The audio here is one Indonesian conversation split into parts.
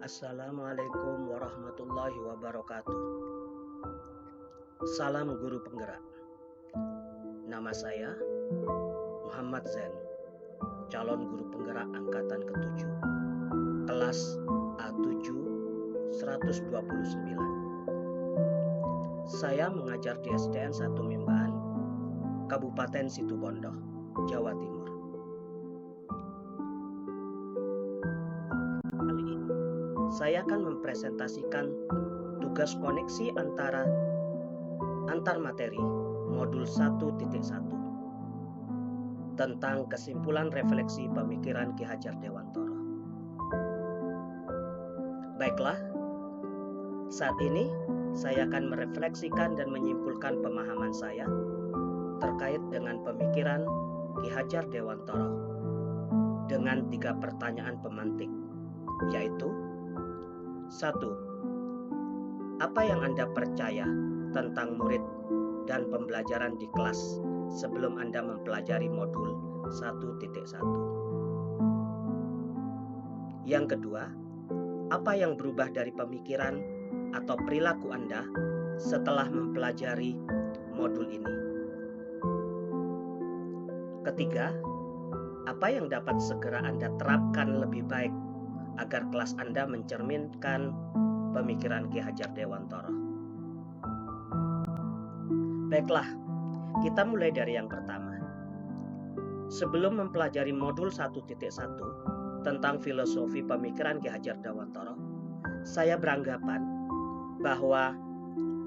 Assalamualaikum warahmatullahi wabarakatuh. Salam guru penggerak. Nama saya Muhammad Zain, calon guru penggerak angkatan ke-7, kelas A7 129. Saya mengajar di SDN 1 Mimbaan, Kabupaten Situbondo, Jawa Timur. Kali ini saya akan mempresentasikan tugas koneksi antar materi modul 1.1 tentang kesimpulan refleksi pemikiran Ki Hajar Dewantara. Baiklah, saat ini saya akan merefleksikan dan menyimpulkan pemahaman saya terkait dengan pemikiran Ki Hajar Dewantara dengan 3 pertanyaan pemantik, yaitu 1. Apa yang Anda percaya tentang murid dan pembelajaran di kelas sebelum Anda mempelajari modul 1.1? Yang kedua, apa yang berubah dari pemikiran atau perilaku Anda setelah mempelajari modul ini? Ketiga, apa yang dapat segera Anda terapkan lebih baik agar kelas Anda mencerminkan pemikiran Ki Hajar Dewantara? Baiklah, kita mulai dari yang pertama. Sebelum mempelajari modul 1.1 tentang filosofi pemikiran Ki Hajar Dewantara, saya beranggapan bahwa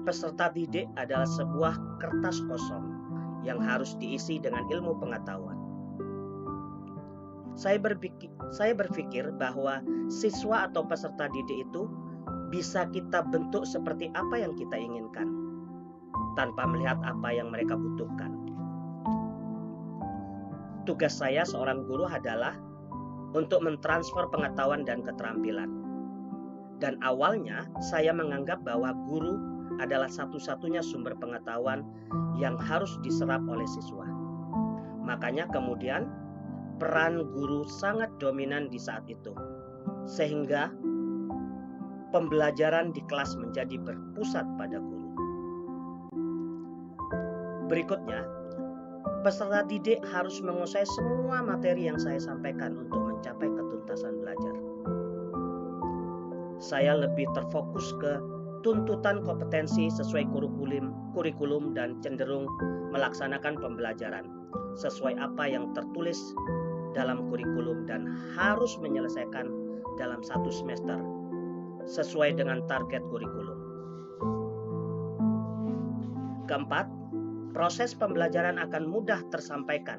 peserta didik adalah sebuah kertas kosong yang harus diisi dengan ilmu pengetahuan. Saya berpikir bahwa siswa atau peserta didik itu bisa kita bentuk seperti apa yang kita inginkan, tanpa melihat apa yang mereka butuhkan. Tugas saya seorang guru adalah untuk mentransfer pengetahuan dan keterampilan. Dan awalnya saya menganggap bahwa guru adalah satu-satunya sumber pengetahuan yang harus diserap oleh siswa. Makanya kemudian peran guru sangat dominan di saat itu, sehingga pembelajaran di kelas menjadi berpusat pada guru. Berikutnya, peserta didik harus menguasai semua materi yang saya sampaikan untuk mencapai ketuntasan belajar. Saya lebih terfokus ke tuntutan kompetensi sesuai kurikulum dan cenderung melaksanakan pembelajaran sesuai apa yang tertulis dalam kurikulum dan harus menyelesaikan dalam 1 semester sesuai dengan target kurikulum. Keempat, proses pembelajaran akan mudah tersampaikan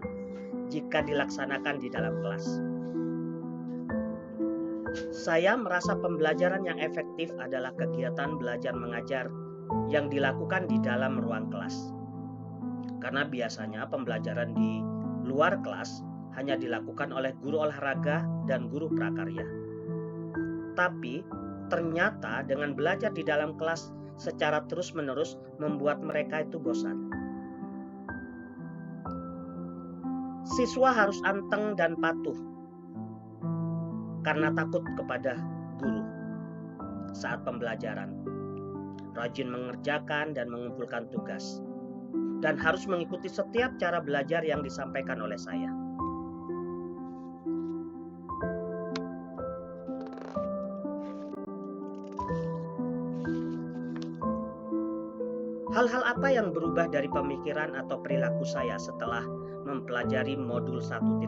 jika dilaksanakan di dalam kelas. Saya merasa pembelajaran yang efektif adalah kegiatan belajar mengajar yang dilakukan di dalam ruang kelas. Karena biasanya pembelajaran di luar kelas hanya dilakukan oleh guru olahraga dan guru prakarya. Tapi ternyata dengan belajar di dalam kelas secara terus-menerus membuat mereka itu bosan. Siswa harus anteng dan patuh karena takut kepada guru saat pembelajaran, rajin mengerjakan dan mengumpulkan tugas, dan harus mengikuti setiap cara belajar yang disampaikan oleh saya. Hal-hal apa yang berubah dari pemikiran atau perilaku saya setelah mempelajari modul 1.1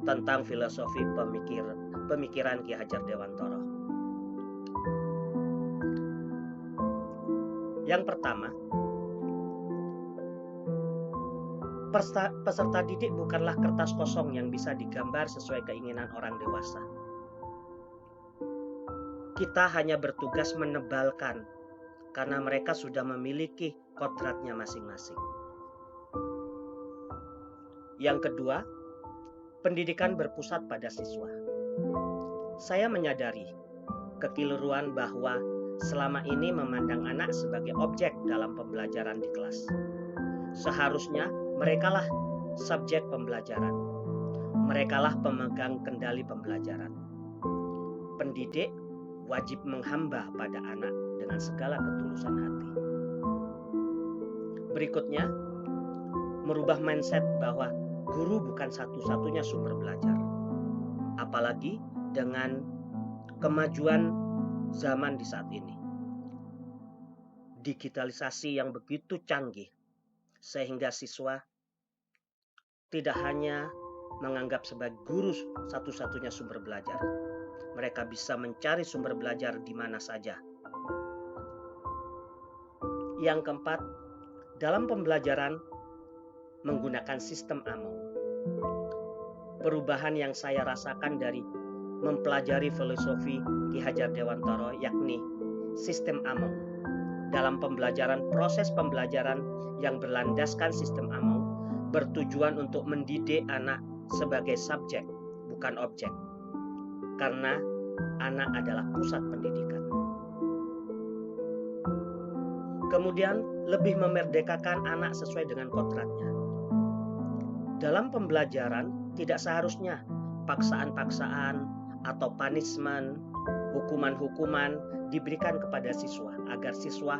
tentang filosofi pemikiran Ki Hajar Dewantara? Yang pertama, peserta didik bukanlah kertas kosong yang bisa digambar sesuai keinginan orang dewasa. Kita hanya bertugas menebalkan karena mereka sudah memiliki kodratnya masing-masing. Yang kedua, pendidikan berpusat pada siswa. Saya menyadari kekeliruan bahwa selama ini memandang anak sebagai objek dalam pembelajaran di kelas. Seharusnya merekalah subjek pembelajaran. Merekalah pemegang kendali pembelajaran. pendidik wajib menghamba pada anak dengan segala ketulusan hati. Berikutnya, merubah mindset bahwa guru bukan satu-satunya sumber belajar. Apalagi dengan kemajuan zaman di saat ini. Digitalisasi yang begitu canggih, sehingga siswa tidak hanya menganggap sebagai guru satu-satunya sumber belajar. Mereka bisa mencari sumber belajar di mana saja. Yang keempat, dalam pembelajaran menggunakan sistem AMO. Perubahan yang saya rasakan dari mempelajari filosofi Ki Hajar Dewantara yakni sistem AMO. Dalam pembelajaran, proses pembelajaran yang berlandaskan sistem AMO bertujuan untuk mendidik anak sebagai subjek, bukan objek. Karena anak adalah pusat pendidikan. Kemudian lebih memerdekakan anak sesuai dengan kodratnya. Dalam pembelajaran tidak seharusnya paksaan-paksaan atau punishment, hukuman-hukuman diberikan kepada siswa agar siswa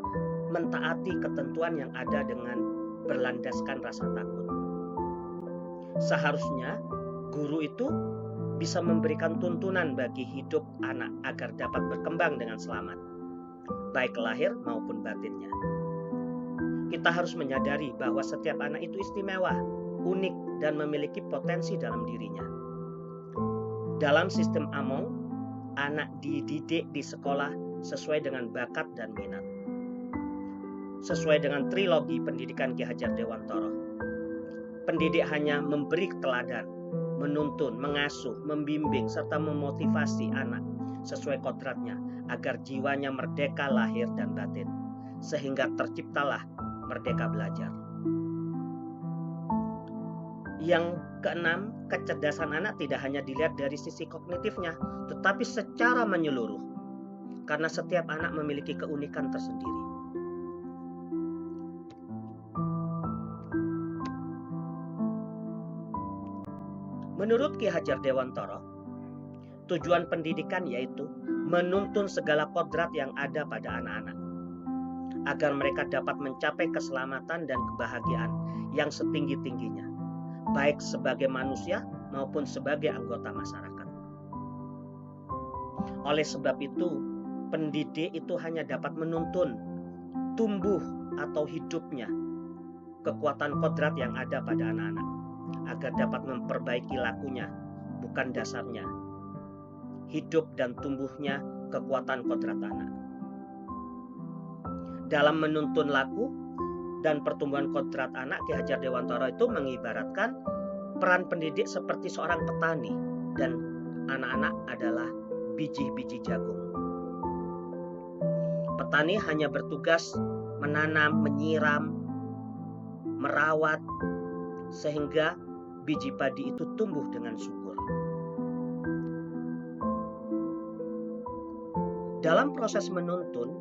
mentaati ketentuan yang ada dengan berlandaskan rasa takut. Seharusnya guru itu bisa memberikan tuntunan bagi hidup anak agar dapat berkembang dengan selamat, baik lahir maupun batinnya. Kita harus menyadari bahwa setiap anak itu istimewa, unik, dan memiliki potensi dalam dirinya. Dalam sistem AMO, anak dididik di sekolah sesuai dengan bakat dan minat. Sesuai dengan trilogi pendidikan Ki Hajar Dewantara, pendidik hanya memberi teladan, menuntun, mengasuh, membimbing, serta memotivasi anak sesuai kodratnya agar jiwanya merdeka lahir dan batin, sehingga terciptalah merdeka belajar. Yang keenam, kecerdasan anak tidak hanya dilihat dari sisi kognitifnya, tetapi secara menyeluruh, karena setiap anak memiliki keunikan tersendiri. Menurut Ki Hajar Dewantara, tujuan pendidikan yaitu menuntun segala kodrat yang ada pada anak-anak, agar mereka dapat mencapai keselamatan dan kebahagiaan yang setinggi-tingginya, baik sebagai manusia maupun sebagai anggota masyarakat. Oleh sebab itu, pendidik itu hanya dapat menuntun tumbuh atau hidupnya kekuatan kodrat yang ada pada anak-anak, agar dapat memperbaiki lakunya, bukan dasarnya. Hidup dan tumbuhnya kekuatan kodrat anak. Dalam menuntun laku dan pertumbuhan kodrat anak, Ki Hajar Dewantara itu mengibaratkan peran pendidik seperti seorang petani dan anak-anak adalah biji-biji jagung. Petani hanya bertugas menanam, menyiram, merawat, sehingga biji padi itu tumbuh dengan subur. Dalam proses menuntun,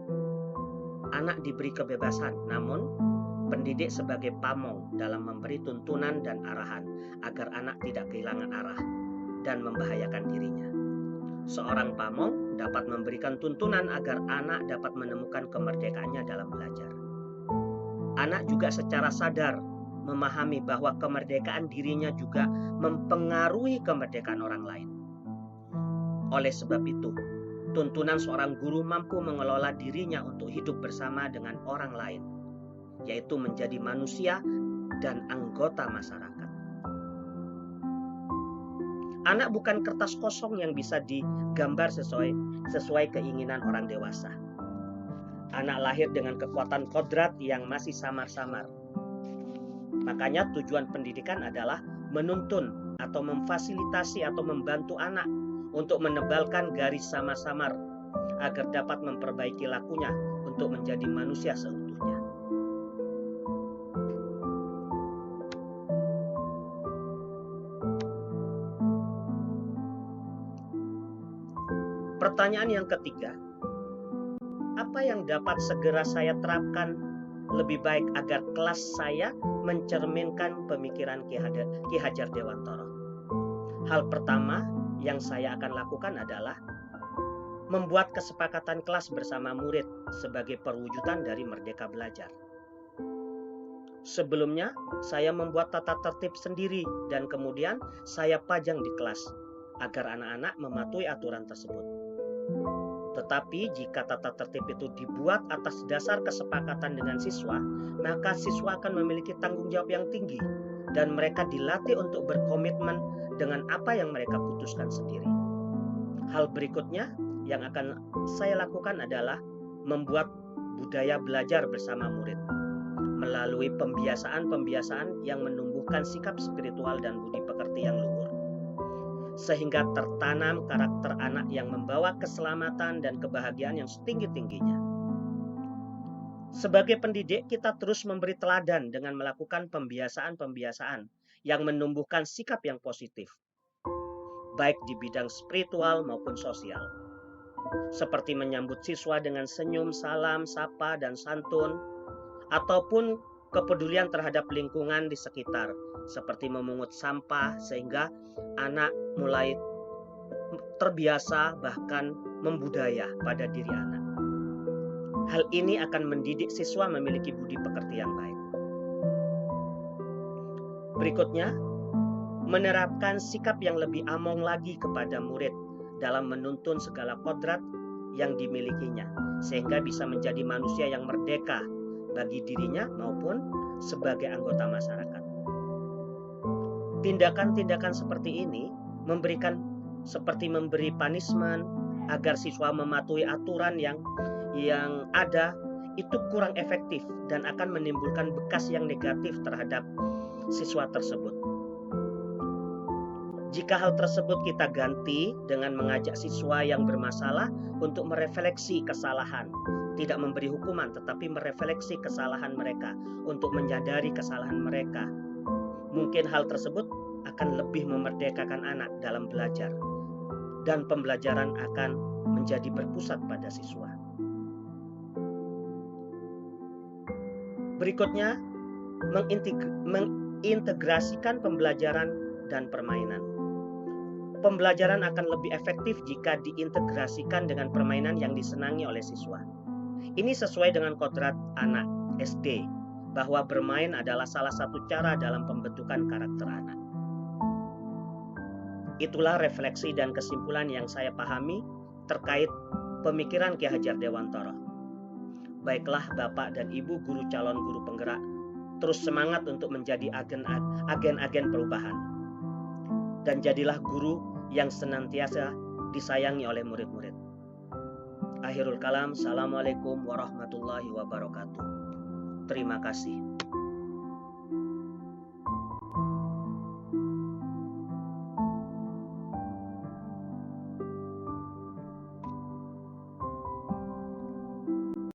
anak diberi kebebasan, namun pendidik sebagai pamong dalam memberi tuntunan dan arahan agar anak tidak kehilangan arah dan membahayakan dirinya. Seorang pamong dapat memberikan tuntunan agar anak dapat menemukan kemerdekaannya dalam belajar. Anak juga secara sadar memahami bahwa kemerdekaan dirinya juga mempengaruhi kemerdekaan orang lain. Oleh sebab itu, tuntunan seorang guru mampu mengelola dirinya untuk hidup bersama dengan orang lain, yaitu menjadi manusia dan anggota masyarakat. Anak bukan kertas kosong yang bisa digambar sesuai keinginan orang dewasa. Anak lahir dengan kekuatan kodrat yang masih samar-samar. Makanya tujuan pendidikan adalah menuntun atau memfasilitasi atau membantu anak untuk menebalkan garis samar-samar agar dapat memperbaiki lakunya untuk menjadi manusia seutuhnya. Pertanyaan yang ketiga, apa yang dapat segera saya terapkan lebih baik agar kelas saya mencerminkan pemikiran Ki Hajar Dewantara? Hal pertama yang saya akan lakukan adalah membuat kesepakatan kelas bersama murid sebagai perwujudan dari Merdeka Belajar. Sebelumnya, saya membuat tata tertib sendiri dan kemudian saya pajang di kelas agar anak-anak mematuhi aturan tersebut. Tetapi jika tata tertib itu dibuat atas dasar kesepakatan dengan siswa, maka siswa akan memiliki tanggung jawab yang tinggi dan mereka dilatih untuk berkomitmen dengan apa yang mereka putuskan sendiri. Hal berikutnya yang akan saya lakukan adalah membuat budaya belajar bersama murid melalui pembiasaan-pembiasaan yang menumbuhkan sikap spiritual dan budi pekerti yang luhur, sehingga tertanam karakter anak yang membawa keselamatan dan kebahagiaan yang setinggi-tingginya. Sebagai pendidik, kita terus memberi teladan dengan melakukan pembiasaan-pembiasaan yang menumbuhkan sikap yang positif, baik di bidang spiritual maupun sosial, seperti menyambut siswa dengan senyum, salam, sapa, dan santun, ataupun kepedulian terhadap lingkungan di sekitar, seperti memungut sampah sehingga anak mulai terbiasa bahkan membudaya pada diri anak. Hal ini akan mendidik siswa memiliki budi pekerti yang baik. Berikutnya, menerapkan sikap yang lebih among lagi kepada murid dalam menuntun segala kodrat yang dimilikinya, sehingga bisa menjadi manusia yang merdeka bagi dirinya maupun sebagai anggota masyarakat. Tindakan-tindakan seperti ini memberi punishment agar siswa mematuhi aturan yang ada itu kurang efektif dan akan menimbulkan bekas yang negatif terhadap siswa tersebut. Jika hal tersebut kita ganti dengan mengajak siswa yang bermasalah untuk merefleksi kesalahan, tidak memberi hukuman tetapi merefleksi kesalahan mereka untuk menyadari kesalahan mereka, mungkin hal tersebut akan lebih memerdekakan anak dalam belajar dan pembelajaran akan menjadi berpusat pada siswa. Berikutnya, mengintegrasikan pembelajaran dan permainan. Pembelajaran akan lebih efektif jika diintegrasikan dengan permainan yang disenangi oleh siswa. Ini sesuai dengan kodrat anak SD, bahwa bermain adalah salah satu cara dalam pembentukan karakter anak. Itulah refleksi dan kesimpulan yang saya pahami terkait pemikiran Ki Hajar Dewantara. Baiklah Bapak dan Ibu guru calon guru penggerak, terus semangat untuk menjadi agen-agen perubahan. Dan jadilah guru yang senantiasa disayangi oleh murid-murid. Akhirul kalam, Assalamualaikum warahmatullahi wabarakatuh. Terima kasih.